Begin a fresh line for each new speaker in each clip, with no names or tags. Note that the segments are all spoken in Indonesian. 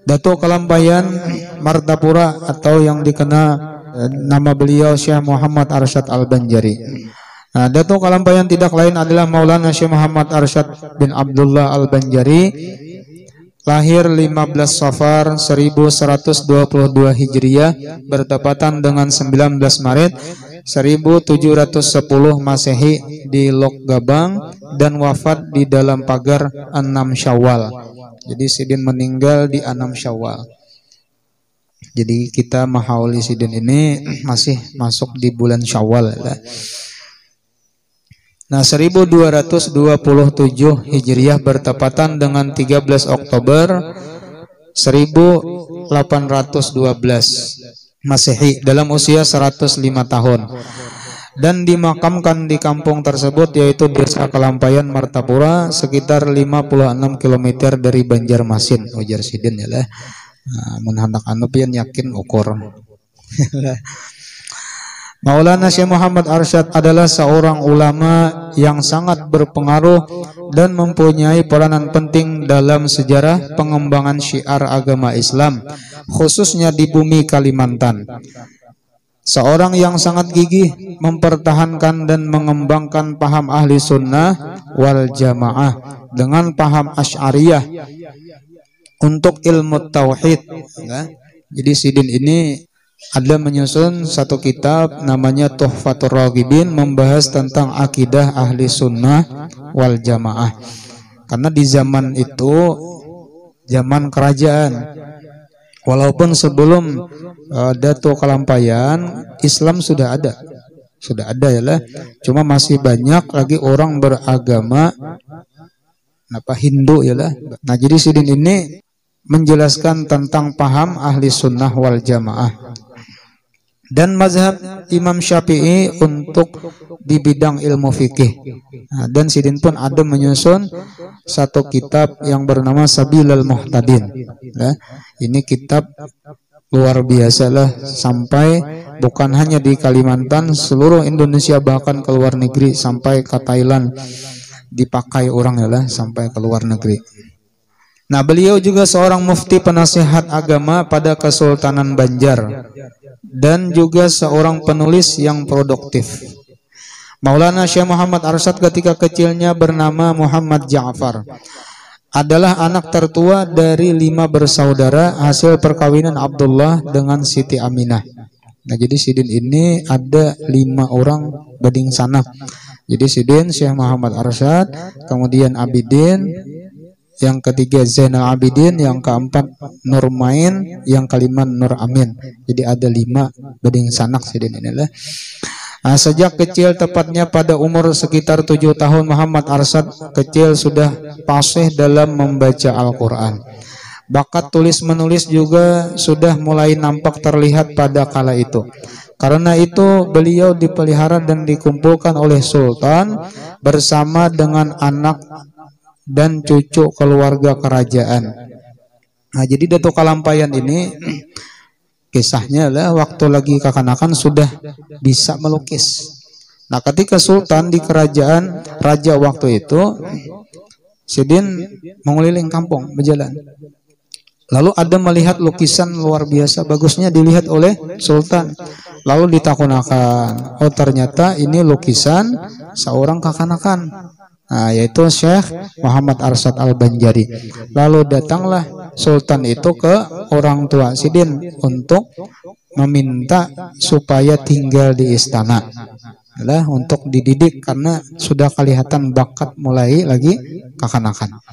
Datuk Kalampayan Martapura atau yang dikenal nama beliau Syekh Muhammad Arsyad Al-Banjari. Nah, Datuk Kalampayan tidak lain adalah Maulana Syekh Muhammad Arsyad bin Abdullah Al-Banjari, lahir 15 Safar 1122 Hijriah bertepatan dengan 19 Maret 1710 Masehi di Lok Gabang dan wafat di dalam pagar 6 Syawal. Jadi Sidin meninggal di 6 Syawal. Jadi kita mahauli Sidin ini masih masuk di bulan Syawal. Nah, 1227 Hijriah bertepatan dengan 13 Oktober 1812 Masehi dalam usia 105 tahun. Dan dimakamkan di kampung tersebut yaitu Desa Kalampayan Martapura sekitar 56 km dari Banjarmasin. Ujar Sidin ya lah. Nah, menhandak anu pian yakin ukur. Maulana Syekh Muhammad Arsyad adalah seorang ulama yang sangat berpengaruh dan mempunyai peranan penting dalam sejarah pengembangan syiar agama Islam, khususnya di bumi Kalimantan. Seorang yang sangat gigih mempertahankan dan mengembangkan paham ahli sunnah wal jamaah dengan paham asy'ariyah untuk ilmu tauhid. Jadi Sidin ini ada menyusun satu kitab namanya Tuhfatur Raghibin, membahas tentang akidah ahli sunnah wal jamaah. Karena di zaman itu zaman kerajaan, walaupun sebelum Datuk Kalampayan Islam sudah ada ya lah. Cuma masih banyak lagi orang beragama Hindu ya lah. Nah, jadi Sidin ini menjelaskan tentang paham ahli sunnah wal jamaah dan mazhab Imam Syafi'i untuk di bidang ilmu fikih. Nah, dan Sidin pun ada menyusun satu kitab yang bernama Sabilul Muhtadin. Nah, ini kitab luar biasa lah, sampai bukan hanya di Kalimantan, seluruh Indonesia bahkan ke luar negeri, sampai ke Thailand dipakai orang ya lah, sampai ke luar negeri. Nah, beliau juga seorang mufti penasihat agama pada Kesultanan Banjar dan juga seorang penulis yang produktif. Maulana Syekh Muhammad Arsyad ketika kecilnya bernama Muhammad Ja'far, adalah anak tertua dari 5 bersaudara hasil perkawinan Abdullah dengan Siti Aminah. Nah, jadi Sidin ini ada 5 orang bading sana. Jadi Sidin, Syekh Muhammad Arsyad, kemudian Abidin, yang ketiga Zainal Abidin, yang keempat Nur Main, yang kelima Nur Amin. Jadi ada 5 bading sanak Sidin inilah. Nah, sejak kecil, tepatnya pada umur sekitar 7 tahun, Muhammad Arsyad kecil sudah fasih dalam membaca Al-Quran. Bakat tulis menulis juga sudah mulai nampak terlihat pada kala itu. Karena itu beliau dipelihara dan dikumpulkan oleh Sultan bersama dengan anak dan cucu keluarga kerajaan. Nah, jadi Datuk Kalampayan ini kisahnya lah waktu lagi kekanakan sudah bisa melukis. Nah, ketika Sultan di kerajaan raja waktu itu, Sidin mengeliling kampung berjalan. Lalu ada melihat lukisan luar biasa bagusnya dilihat oleh Sultan. Lalu ditakunakan, oh ternyata ini lukisan seorang kekanakan. Nah, yaitu Syekh Muhammad Arsyad Al-Banjari. Lalu datanglah Sultan itu ke orang tua Sidin untuk meminta supaya tinggal di istana, untuk dididik karena sudah kelihatan bakat mulai lagi kekanakan.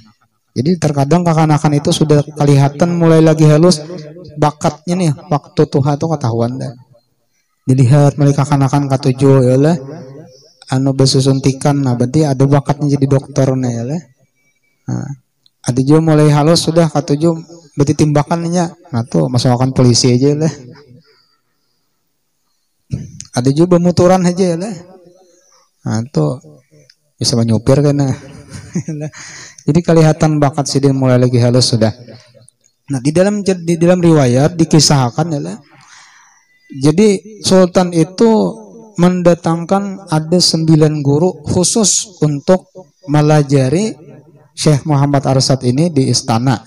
Jadi terkadang kekanakan itu sudah kelihatan mulai lagi halus bakatnya nih, waktu Tuhan itu ketahuan dah. Dilihat mulai kekanakan katujuh ya lah. Anu besusuntikan, nah berarti ada bakatnya jadi dokter nih ya lah. Nah, ada juga mulai halus sudah katujuh berarti timbakannya, nah tuh masukkan polisi aja lah. Ada juga pemuturan aja ya lah. Nah tuh bisa menyupir kan. Jadi kelihatan bakat Sidin mulai lagi halus sudah. Nah, di dalam riwayat dikisahkan ya lah. Jadi Sultan itu mendatangkan ada 9 guru khusus untuk melajari Syekh Muhammad Arsyad ini di istana.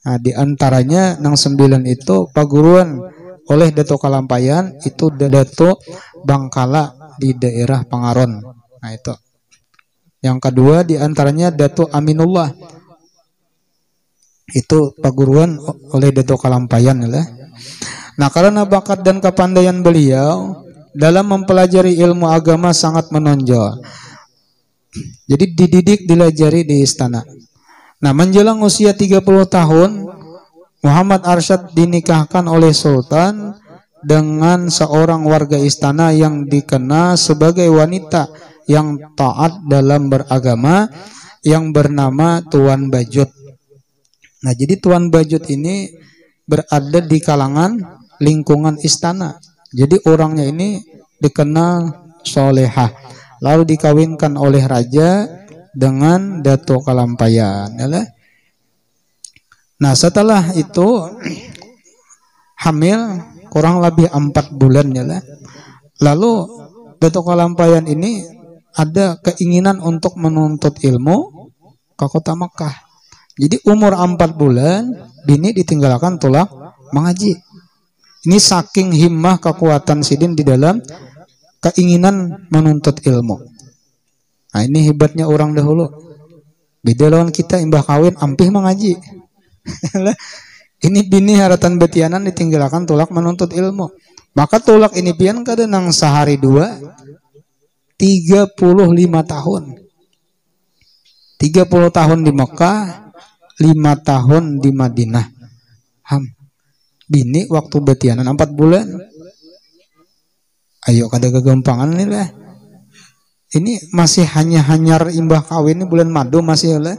Nah, di antaranya nang 9 itu paguruan oleh Dato Kalampayan itu Dato Bangkala di daerah Pangaron. Nah itu. Yang kedua di antaranya Dato Aminullah. Itu paguruan oleh Dato Kalampayan. Nah, karena bakat dan kepandaian beliau dalam mempelajari ilmu agama sangat menonjol. Jadi dididik, dilajari di istana. Nah, menjelang usia 30 tahun, Muhammad Arsyad dinikahkan oleh Sultan dengan seorang warga istana yang dikenal sebagai wanita yang taat dalam beragama yang bernama Tuan Bajut. Nah, jadi Tuan Bajut ini berada di kalangan lingkungan istana. Jadi orangnya ini dikenal solehah. Lalu dikawinkan oleh raja dengan Dato Kalampayan. Nah, setelah itu hamil kurang lebih 4 bulan. Lalu Dato Kalampayan ini ada keinginan untuk menuntut ilmu ke kota Makkah. Jadi umur 4 bulan bini ditinggalkan tulak mengaji. Ini saking himmah kekuatan sidin di dalam keinginan menuntut ilmu. Nah, ini hebatnya orang dahulu. Beda lawan kita imbah kawin ampih mengaji. Ini bini haratan betianan ditinggalkan tulak menuntut ilmu. Maka tulak ini pian kada nang sehari dua 35 tahun. 30 tahun di Mekah, 5 tahun di Madinah. Bini waktu betianan 4 bulan. Ayo kada kegampangan nih lah. Ini masih hanyar imbah kawin ini bulan madu masih oleh.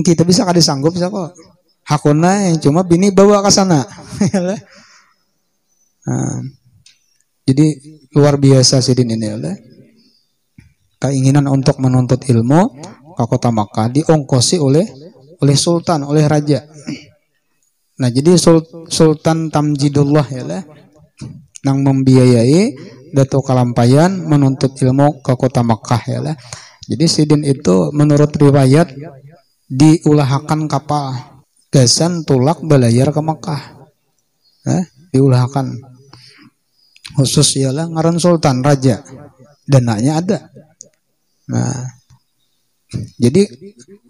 Kita bisa kada sanggup bisa kok. Hakuna yang cuma bini bawa ke sana. Jadi luar biasa sidin ini oleh. Keinginan untuk menuntut ilmu ke kota Makkah diongkosi oleh sultan, oleh raja. Nah, jadi Sultan Tamjidullah ya lah nang membiayai Dato Kalampayan menuntut ilmu ke kota Makkah ya lah. Jadi sidin itu menurut riwayat diulahakan kapal gasan tulak belayar ke Makkah. Diulahakan khusus ya lah ngaran sultan raja. Dananya ada. Nah, jadi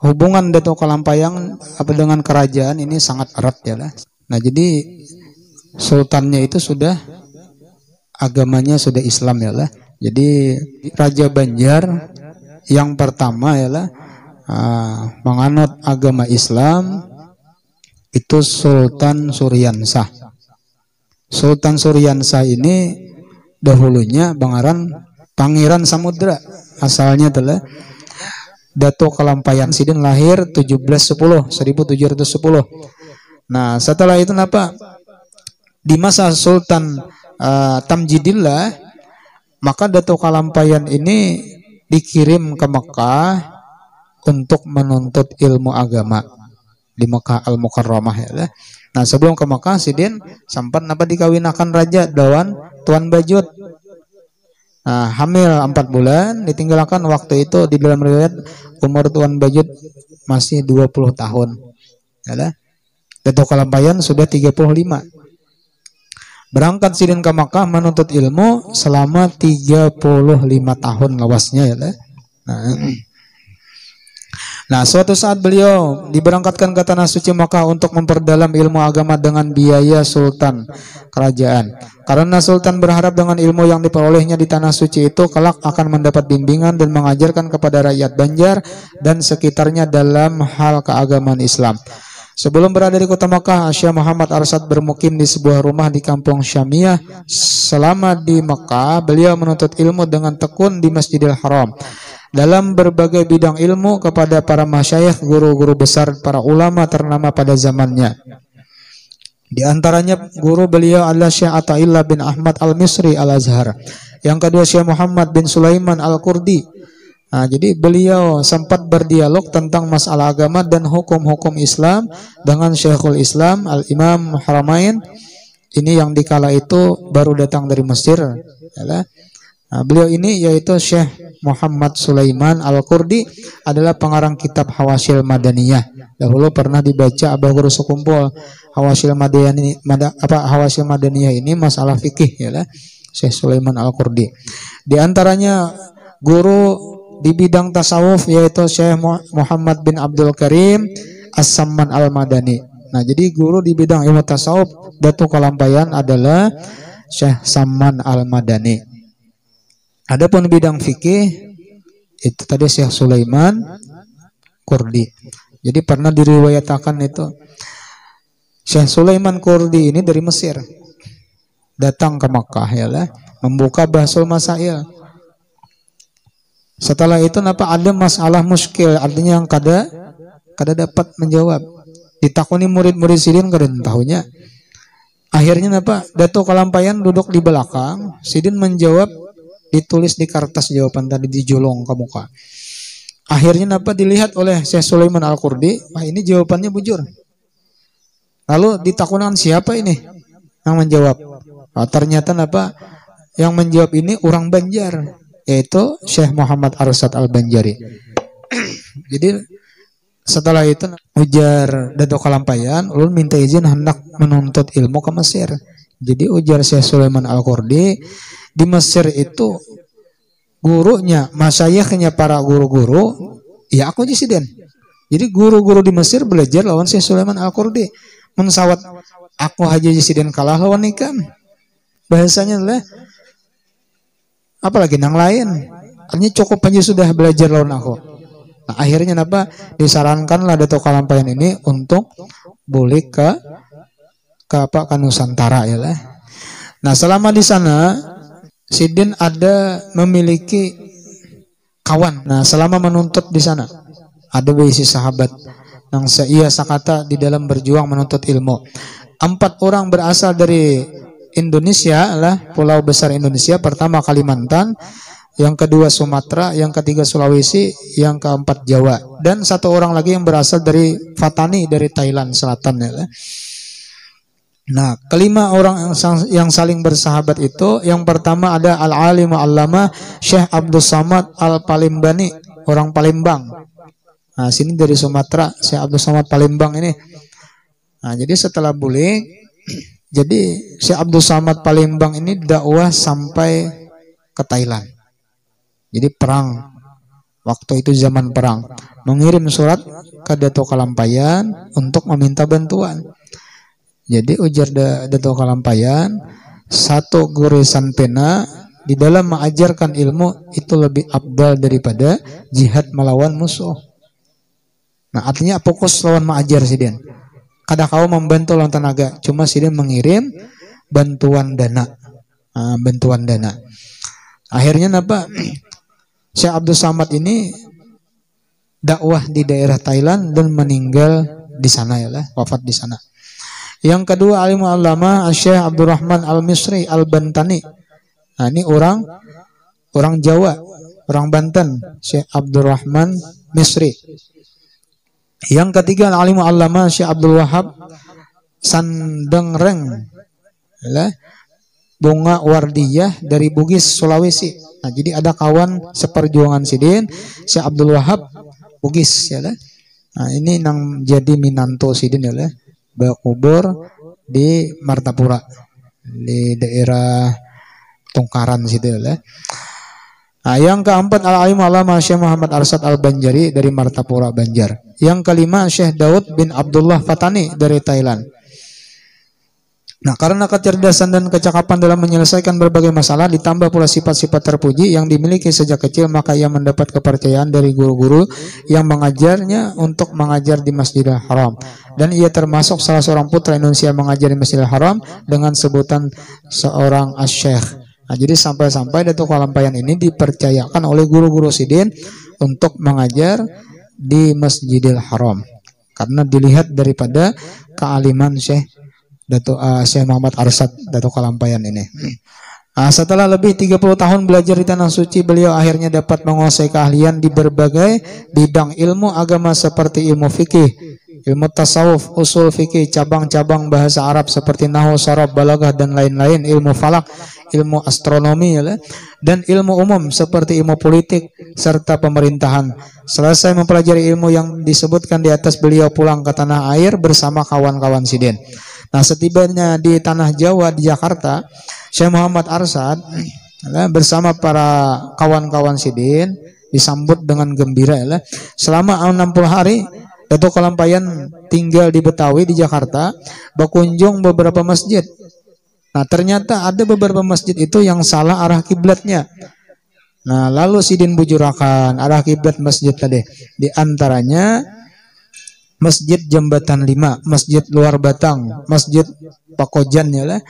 hubungan Dato Kalampayan apa dengan kerajaan ini sangat erat ya lah. Nah, jadi sultannya itu sudah agamanya sudah Islam ya lah. Jadi Raja Banjar yang pertama ya lah menganut agama Islam itu Sultan Suryansah. Sultan Suryansah ini dahulunya bangaran Pangeran Samudra. Asalnya adalah Dato Kalampayan sidin lahir 1710. Nah, setelah itu apa? Di masa Sultan Tamjidillah, maka Dato Kalampayan ini dikirim ke Mekah untuk menuntut ilmu agama di Mekah Al-Mukarramah ya. Nah, sebelum ke Mekah sidin sempat dikawinakan raja lawan Tuan Bajut. Nah, hamil 4 bulan ditinggalkan waktu itu di dalam riwayat umur Tuan Bajut masih 20 tahun. Ya, Dato Kalampayan sudah 35. Berangkat sidin ke Makkah menuntut ilmu selama 35 tahun lawasnya ya. Nah, suatu saat beliau diberangkatkan ke tanah suci Makkah untuk memperdalam ilmu agama dengan biaya sultan kerajaan. Karena sultan berharap dengan ilmu yang diperolehnya di tanah suci itu kelak akan mendapat bimbingan dan mengajarkan kepada rakyat Banjar dan sekitarnya dalam hal keagamaan Islam. Sebelum berada di kota Makkah, Syekh Muhammad Arsyad bermukim di sebuah rumah di kampung Syamiyah. Selama di Makkah, beliau menuntut ilmu dengan tekun di Masjidil Haram. Dalam berbagai bidang ilmu kepada para masyayikh, guru-guru besar, para ulama ternama pada zamannya. Di antaranya guru beliau adalah Syekh Athaillah bin Ahmad Al-Misri Al-Azhar. Yang kedua Syekh Muhammad bin Sulaiman Al-Qurdi. Nah, jadi beliau sempat berdialog tentang masalah agama dan hukum-hukum Islam dengan Syekhul Islam Al-Imam Haramain Ini yang dikala itu baru datang dari Mesir. Ya. Nah, beliau ini yaitu Syekh Muhammad Sulaiman Al-Qurdi adalah pengarang kitab Hawasil Madaniyah. Dahulu pernah dibaca Abah Guru Sekumpul. Hawasil Madaniyah ini masalah fikih ya lah. Syekh Sulaiman Al-Qurdi. Di antaranya guru di bidang tasawuf yaitu Syekh Muhammad bin Abdul Karim As-Samman Al-Madani. Nah, jadi guru di bidang ilmu tasawuf Datuk Kalampayan adalah Syekh Samman Al-Madani. Adapun bidang fikih itu tadi Syekh Sulaiman Qurdi. Jadi pernah diriwayatkan itu Syekh Sulaiman Qurdi ini dari Mesir datang ke Makkah ya lah, membuka Bahsul Masail. Setelah itu napa ada masalah muskil, artinya yang kada dapat menjawab. Ditakuni murid-murid sidin kada tahunya. Akhirnya napa Datuk Kalampayan duduk di belakang, sidin menjawab, ditulis di kertas jawaban tadi dijolong ke muka. Akhirnya napa dilihat oleh Syekh Sulaiman Al-Qurdi, wah ini jawabannya bujur. Lalu ditakunan siapa ini yang menjawab? Nah, ternyata napa yang menjawab ini orang Banjar, yaitu Syekh Muhammad Arsad Al-Banjari. Jadi setelah itu ujar Datuk Kalampayan, ulun minta izin hendak menuntut ilmu ke Mesir. Jadi ujar Syekh Sulaiman Al-Qurdi, di Mesir itu gurunya, masayakhnya para guru-guru, ya aku disiden. Jadi guru-guru di Mesir belajar lawan Syekh Sulaiman Al-Qurdi. Mensawat aku haji disiden kalah lawan ikan. Bahasanya adalah apalagi nang lain. Artinya cukup aja sudah belajar lawan aku. Nah, akhirnya apa? Disarankanlah Datuk Kalampayan ini untuk boleh ke Nusantara ya lah. Nah, selama di sana sidin ada memiliki kawan. Nah, selama menuntut di sana ada berisi sahabat yang ia sakata di dalam berjuang menuntut ilmu. 4 orang berasal dari Indonesia lah, pulau besar Indonesia. Pertama Kalimantan, yang kedua Sumatera, yang ketiga Sulawesi, yang keempat Jawa, dan 1 orang lagi yang berasal dari Fatani dari Thailand Selatan ya lah. Nah, 5 orang yang saling bersahabat itu, yang pertama ada Al-Alim Al-Allama Syekh Abdul Samad Al-Palimbani, orang Palembang. Nah, sini dari Sumatera, Syekh Abdul Samad Palembang ini. Nah, jadi setelah boleh, jadi Syekh Abdul Samad Palembang ini dakwah sampai ke Thailand. Jadi perang, waktu itu zaman perang, mengirim surat ke Datuk Kalampayan untuk meminta bantuan. Jadi ujar Datuk Kalampayan, 1 goresan pena di dalam mengajarkan ilmu itu lebih abdal daripada jihad melawan musuh. Nah, artinya fokus lawan mengajar sidin. Kada kau membantu lawan tenaga, cuma sidin mengirim bantuan dana. Bantuan dana. Akhirnya apa? Syekh Abdul Samad ini dakwah di daerah Thailand dan meninggal di sana ya lah, wafat di sana. Yang kedua alim ulama Syekh Abdurrahman Al-Misri Al-Bantani. Nah, ini orang Jawa, orang Banten, Syekh Abdurrahman Misri. Yang ketiga alim ulama Syekh Abdul Wahab Sandengreng. Ya, Bunga Wardiyah dari Bugis Sulawesi. Nah, jadi ada kawan seperjuangan sidin Syekh Abdul Wahab Bugis ya lah. Nah, ini nang jadi minanto sidin ya lah. Berkubur di Martapura di daerah Tungkaran situ ya. Nah, yang keempat al-alim ulama Syekh Muhammad Arsad Al-Banjari dari Martapura Banjar. Yang kelima Syekh Daud bin Abdullah Fatani dari Thailand. Nah, karena kecerdasan dan kecakapan dalam menyelesaikan berbagai masalah ditambah pula sifat-sifat terpuji yang dimiliki sejak kecil, maka ia mendapat kepercayaan dari guru-guru yang mengajarnya untuk mengajar di Masjidil Haram. Dan ia termasuk salah seorang putra Indonesia yang mengajar di Masjidil Haram dengan sebutan seorang asy-syekh. Nah, jadi sampai-sampai Datuk Kalampayan ini dipercayakan oleh guru-guru sidin untuk mengajar di Masjidil Haram. Karena dilihat daripada kealiman Syekh Muhammad Arsad Datuk Kalampayan ini. Nah, setelah lebih 30 tahun belajar di Tanah Suci, beliau akhirnya dapat menguasai keahlian di berbagai bidang ilmu agama seperti ilmu fikih, ilmu tasawuf, usul fikih, cabang-cabang bahasa Arab seperti nahwu, sharaf, balaghah dan lain-lain, ilmu falak, ilmu astronomi ya, dan ilmu umum seperti ilmu politik serta pemerintahan. Selesai mempelajari ilmu yang disebutkan di atas, beliau pulang ke tanah air bersama kawan-kawan Sidin. Nah, setibanya di tanah Jawa di Jakarta, Syekh Muhammad Arsad bersama para kawan-kawan Sidin disambut dengan gembira ya. Selama 60 hari Datuk Kalampayan tinggal di Betawi di Jakarta, berkunjung beberapa masjid. Nah, ternyata ada beberapa masjid itu yang salah arah kiblatnya. Nah, lalu Sidin bujurakan arah kiblat masjid tadi. Di antaranya Masjid Jembatan 5, Masjid Luar Batang, Masjid Pakojan ya lah.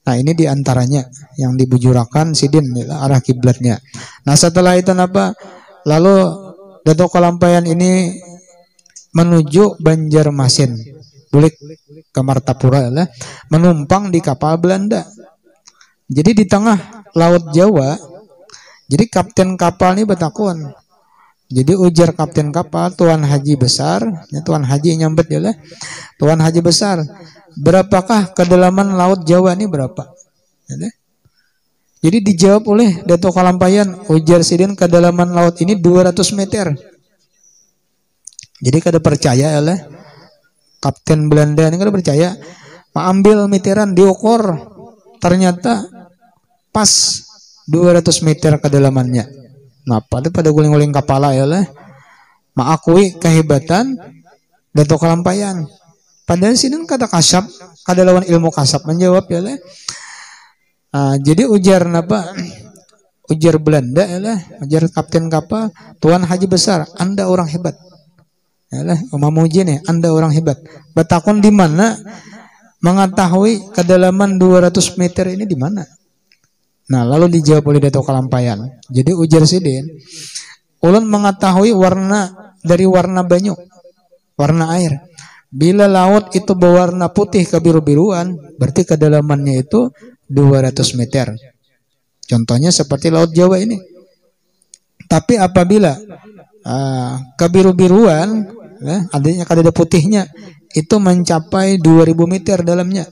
Nah, ini di antaranya yang dibujurakan Sidin ya, arah kiblatnya. Nah, setelah itu apa? Lalu Datuk Kalampayan ini menuju Banjarmasin, bulik ke Martapura ya, menumpang di kapal Belanda. Jadi di tengah Laut Jawa, jadi kapten kapal ini bertakun. Jadi ujar kapten kapal, Tuan Haji besar, ya, Tuan Haji nyambet ya lah. Tuan Haji besar, berapakah kedalaman Laut Jawa ini berapa? Ya, jadi dijawab oleh Datuk Kalampayan, ujar Sidin, kedalaman laut ini 200 meter. Jadi kada percaya ya, kapten Belanda ini kada percaya, ambil meteran diukur, ternyata pas 200 meter kedalamannya. Nah, pada guling-guling kepala ya lah, mengakui kehebatan Datuk Kalampayan. Padahal sini kada kasap, kada lawan ilmu kasap, menjawab ya lah. Jadi ujar napa? Ujar Belanda ya lah, ujar kapten kapal, Tuan Haji besar, Anda orang hebat. Yalah, memuji nih, Anda orang hebat. Bertakun di mana mengetahui kedalaman 200 meter ini di mana? Nah, lalu dijawab oleh Datuk Kalampayan. Jadi ujar Sidin, ulun mengetahui warna dari warna banyu, warna air. Bila laut itu berwarna putih kebiru-biruan, berarti kedalamannya itu 200 meter. Contohnya seperti Laut Jawa ini. Tapi apabila kebiru-biruan, adanya kada ada putihnya, itu mencapai 2000 meter dalamnya.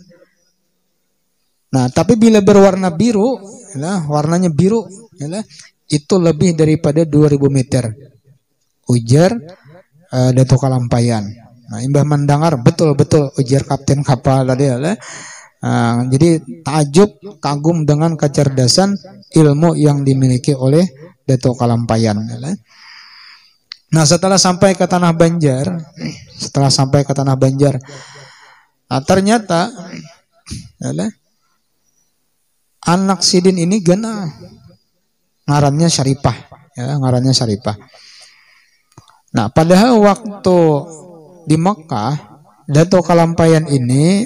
Nah, tapi bila berwarna biru, warnanya biru, itu lebih daripada 2000 meter. Ujar Datuk Kalampayan. Nah, imbah mendengar betul-betul ujar kapten kapal tadi ya. Jadi takjub, kagum dengan kecerdasan ilmu yang dimiliki oleh Datuk Kalampayan. Nah, setelah sampai ke tanah Banjar, ternyata anak Sidin ini gana, ngarannya Syaripah, ya, ngarannya Syaripah. Nah, padahal waktu di Mekah, Datuk Kalampayan ini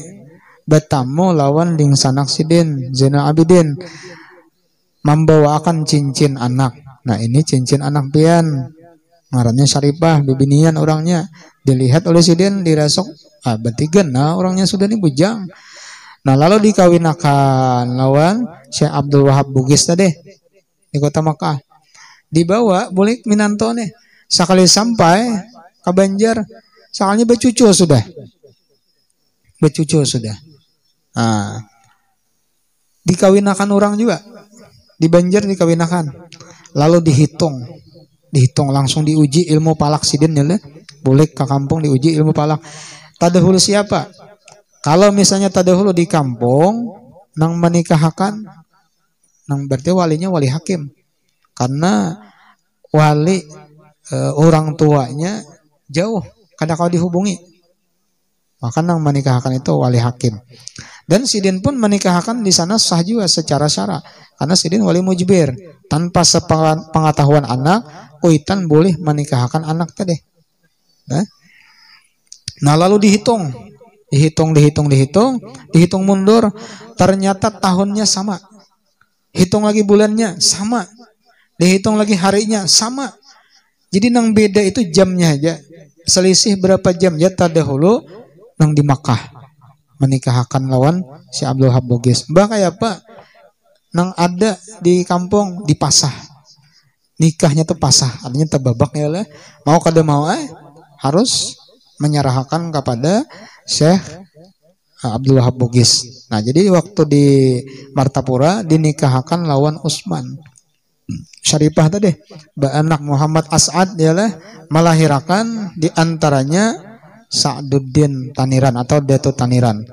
bertamu lawan Lingsanak Sidin Zainal Abidin, membawakan cincin anak. Nah, ini cincin anak pian, ngarannya Syaripah, bibinian orangnya. Dilihat oleh Sidin, dirasuk, berarti gana orangnya sudah nih bujang. Nah, lalu dikawinakan lawan Syekh Abdul Wahab Bugis tadi di kota Makkah. Dibawa boleh Minanto nih. Sekali sampai ke Banjar, sekalinya bercucu sudah. Nah, dikawinakan orang juga. Di Banjar dikawinakan. Lalu dihitung langsung diuji ilmu palak Sidin ya. Boleh ke kampung diuji ilmu palak. Tadahulu siapa? Kalau misalnya tadahulu di kampung nang menikahkan, nang berarti walinya wali hakim. Karena wali orang tuanya jauh, kada kau dihubungi. Maka nang menikahkan itu wali hakim. Dan Sidin pun menikahkan di sana sah juga secara syara. Karena Sidin wali mujbir. Tanpa sepengetahuan anak, kuitan boleh menikahkan anak tadi. Nah, lalu dihitung mundur, ternyata tahunnya sama. Hitung lagi bulannya sama. Dihitung lagi harinya sama. Jadi nang beda itu jamnya aja. Selisih berapa jam ya tadahulu nang di Makkah menikahkan lawan si Abdul Wahab Bugis. Mbak kayak apa? Nang ada di kampung dipasah. Nikahnya tuh pasah, artinya terbabak ya lah. Mau kada mau harus menyerahkan kepada Syekh Abdul Wahab Bugis. Nah, jadi waktu di Martapura dinikahkan lawan Utsman. Syarifah tadi, anak Muhammad As'ad ialah melahirkan di antaranya Sa'duddin Taniran atau Datu Taniran.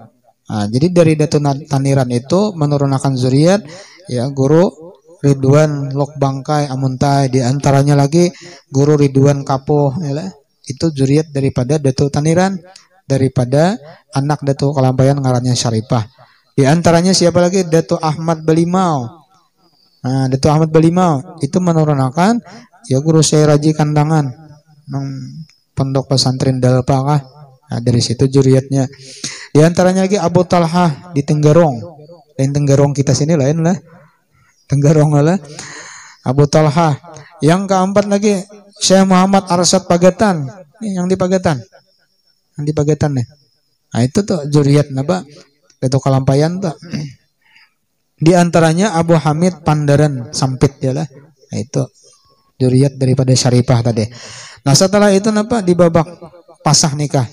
Nah, jadi dari Datu Taniran itu menurunkan zuriat ya guru Ridwan Lok Bangkai Amuntai, di antaranya lagi guru Ridwan Kapoh ialah itu zuriat daripada Datu Taniran, daripada anak Datu Kalampayan ngarannya Syarifah. Di antaranya siapa lagi? Datu Ahmad Balimau. Nah, Datu Ahmad Balimau itu menurunkan ya guru Syekh Raji Kandangan pondok pesantren Dalpakah. Nah, dari situ juriatnya. Di antaranya lagi Abu Talhah di Tenggarong. Dan Tenggarong kita sini lain lah. Tenggarong lah. Abu Talhah. Yang keempat lagi Syekh Muhammad Arsyad Pagatan. Ini yang di Pagatan. Yang di Pagatan nih. Nah, itu tuh juriat napa? Datu Kalampayan tuh. Di antaranya Abu Hamid Pandaran Sampit ya lah. Nah, itu juriat daripada Syarifah tadi. Nah, setelah itu napa di babak pasah nikah.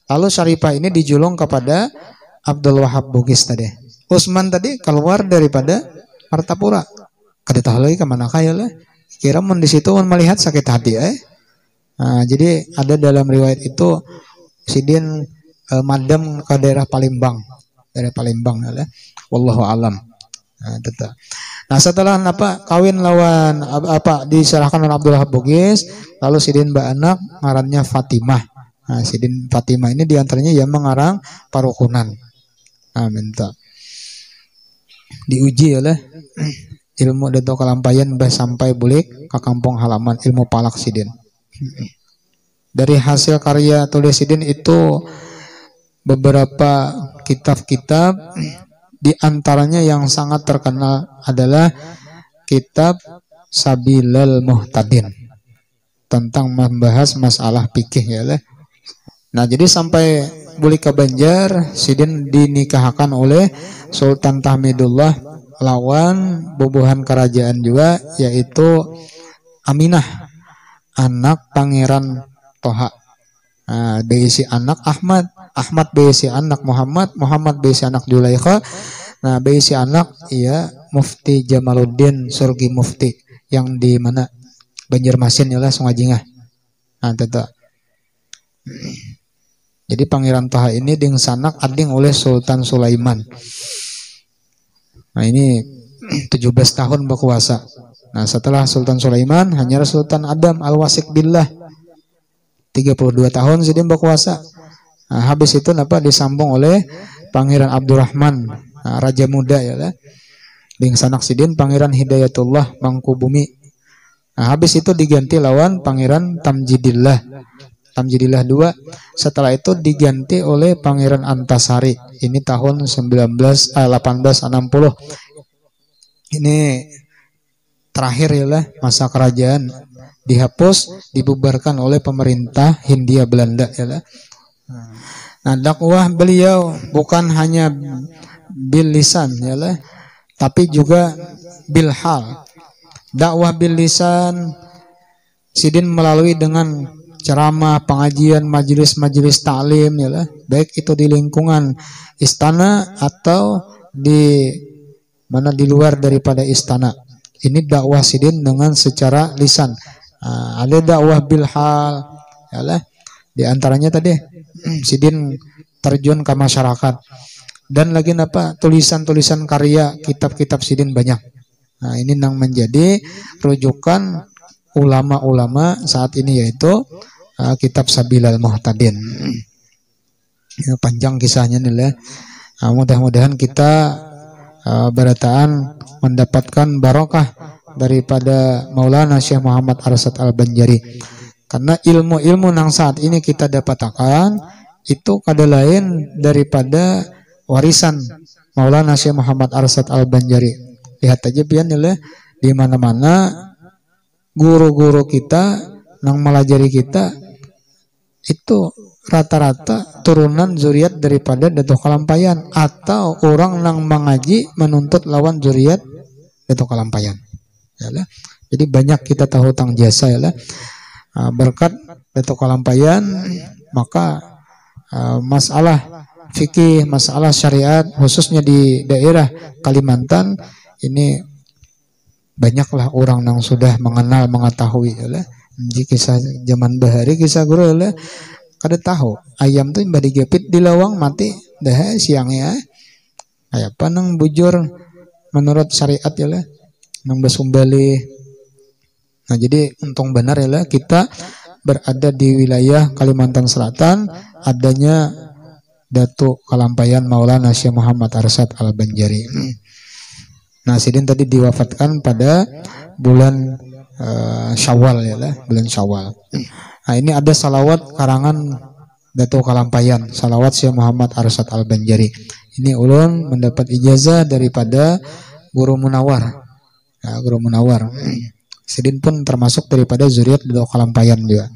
Lalu Syarifah ini dijulung kepada Abdul Wahab Bugis tadi. Utsman tadi keluar daripada Martapura. Kada tahu lagi kemana kaya lah. Kira mun di situ melihat sakit hati Nah, jadi ada dalam riwayat itu sidin madam ke daerah Palembang. Daerah Palembang ya. Wallahu alam. Nah, setelah kawin lawan diserahkan oleh Abdul Wahab Bugis, lalu sidin mbak anak ngarannya Fatimah. Nah, sidin Fatimah ini diantaranya yang mengarang parukunan. Nah, minta diuji oleh ilmu Datu Kalampayan bah sampai bulik ke kampung halaman ilmu palak sidin. Dari hasil karya tulis sidin itu beberapa kitab-kitab. Di antaranya yang sangat terkenal adalah kitab Sabilal Muhtadin tentang membahas masalah fikih ya lah. Nah, jadi sampai buli ke Banjar, sidin dinikahkan oleh Sultan Tahmidullah lawan bubuhan kerajaan juga, yaitu Aminah, anak Pangeran Toha. Nah, diisi anak Ahmad, Ahmad berisi anak Muhammad, Muhammad berisi anak Julaikha. Nah, berisi anak Mufti Jamaluddin Surgi Mufti yang di mana Banjarmasin ya lah Sungajingah. Nah, tetap. Jadi Pangeran Toha ini ding sanak ading oleh Sultan Sulaiman. Nah, ini 17 tahun berkuasa. Nah, setelah Sultan Sulaiman hanya Sultan Adam Al-Wasik Billah 32 tahun sidin berkuasa. Nah, habis itu disambung oleh Pangeran Abdurrahman, Raja Muda ya lah. Ding sanak sidin Pangeran Hidayatullah Mangkubumi. Nah, habis itu diganti lawan Pangeran Tamjidillah. Tamjidillah II. Setelah itu diganti oleh Pangeran Antasari. Ini tahun 1860. Ini terakhir ya lah masa kerajaan, dihapus, dibubarkan oleh pemerintah Hindia Belanda ya lah. Nah, dakwah beliau bukan hanya bil lisan ya lah, tapi juga bil hal. Dakwah bil lisan sidin melalui dengan ceramah, pengajian, majelis-majelis taklim ya lah, baik itu di lingkungan istana atau di mana di luar daripada istana. Ini dakwah sidin dengan secara lisan. Ada dakwah bil hal ya lah. Di antaranya tadi sidin terjun ke masyarakat, dan lagi tulisan-tulisan karya kitab-kitab sidin banyak. Nah, ini yang menjadi rujukan ulama-ulama saat ini, yaitu kitab Sabilal Muhtadin. Ya, panjang kisahnya nih lah. Mudah-mudahan kita berataan mendapatkan barokah daripada Maulana Syekh Muhammad Arsyad Al-Banjari. Karena ilmu-ilmu yang saat ini kita dapatkan itu kada lain daripada warisan Maulana Syekh Muhammad Arsyad Al-Banjari. Lihat aja pian ya, di mana-mana guru-guru kita yang melajari kita itu rata-rata turunan zuriat daripada Datu Kalampayan, atau orang yang mengaji menuntut lawan zuriat Datu Kalampayan. Yalah. Jadi banyak kita tahu tang jasa ya lah. Berkat Datu Kalampayan maka masalah fikih, masalah syariat khususnya di daerah Kalimantan ini banyaklah orang yang sudah mengenal mengetahui ya. Jika kisah zaman bahari kisah guru ya, kada tahu ayam tuh mbak digepit di lawang mati dah siangnya kayak apa nang bujur menurut syariat ya lah nang basumbali. Nah jadi untung benar ya lah kita berada di wilayah Kalimantan Selatan adanya Datuk Kalampayan Maulana Syekh Muhammad Arsyad Al-Banjari. Nah sidin tadi diwafatkan pada bulan Syawal ya lah, bulan Syawal. Nah ini ada salawat karangan Datuk Kalampayan, salawat Syekh Muhammad Arsyad Al-Banjari. Ini ulun mendapat ijazah daripada Guru Munawar. Ya, Guru Munawar. Sidin pun termasuk daripada zuriat Datuk Kalampayan juga.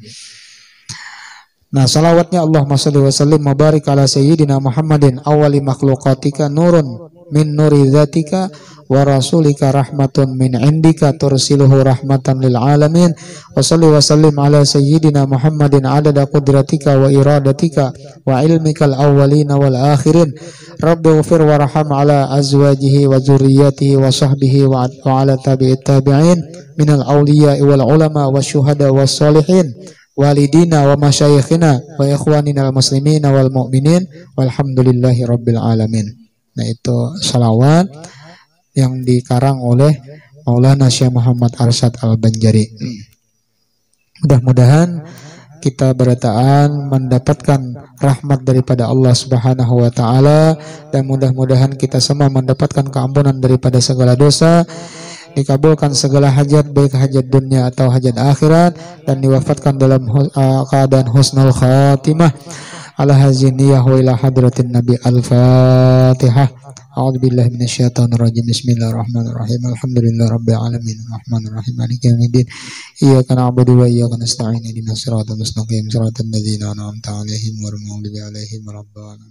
Nah salawatnya Allahumma sholli wa sallim wa barik ala sayyidina Muhammadin awali makhluqatika nurun min nuri dzatika wa rasulika rahmatun min indika tursiluhu rahmatan lil alamin wa sholli wa sallim ala sayyidina Muhammadin adada qudratika wa iradatika wa ilmikal awwalina wal akhirin rabbi ghfir warham ala azwajihi wa dzurriyyatihi wa sahbihi wa ala tabi'it tabi'in minal awliya wal ulama wa syuhada was salihin walidina wa masyayikhina wa ikhwanina al muslimina wal mu'minin walhamdulillahi rabbil alamin. Nah itu salawat yang dikarang oleh Maulana Syekh Muhammad Arsyad Al-Banjari. Mudah-mudahan kita berataan mendapatkan rahmat daripada Allah Subhanahu wa taala dan mudah-mudahan kita semua mendapatkan keampunan daripada segala dosa, dikabulkan segala hajat baik hajat dunia atau hajat akhirat dan diwafatkan dalam keadaan husnul khatimah ala haziniyah wa ila hadratin nabi al-fatihah. A'udzubillahi minasyaitonir rajim. Bismillahirrahmanirrahim. Alhamdulillahi rabbil alamin. Arrahmanir rahim. Maliki yaumiddin. Iyyaka na'budu wa iyyaka nasta'in. Ihdinas siratal mustaqim. Siratal ladzina an'amta 'alaihim ghairil maghdubi 'alaihim waladdallin.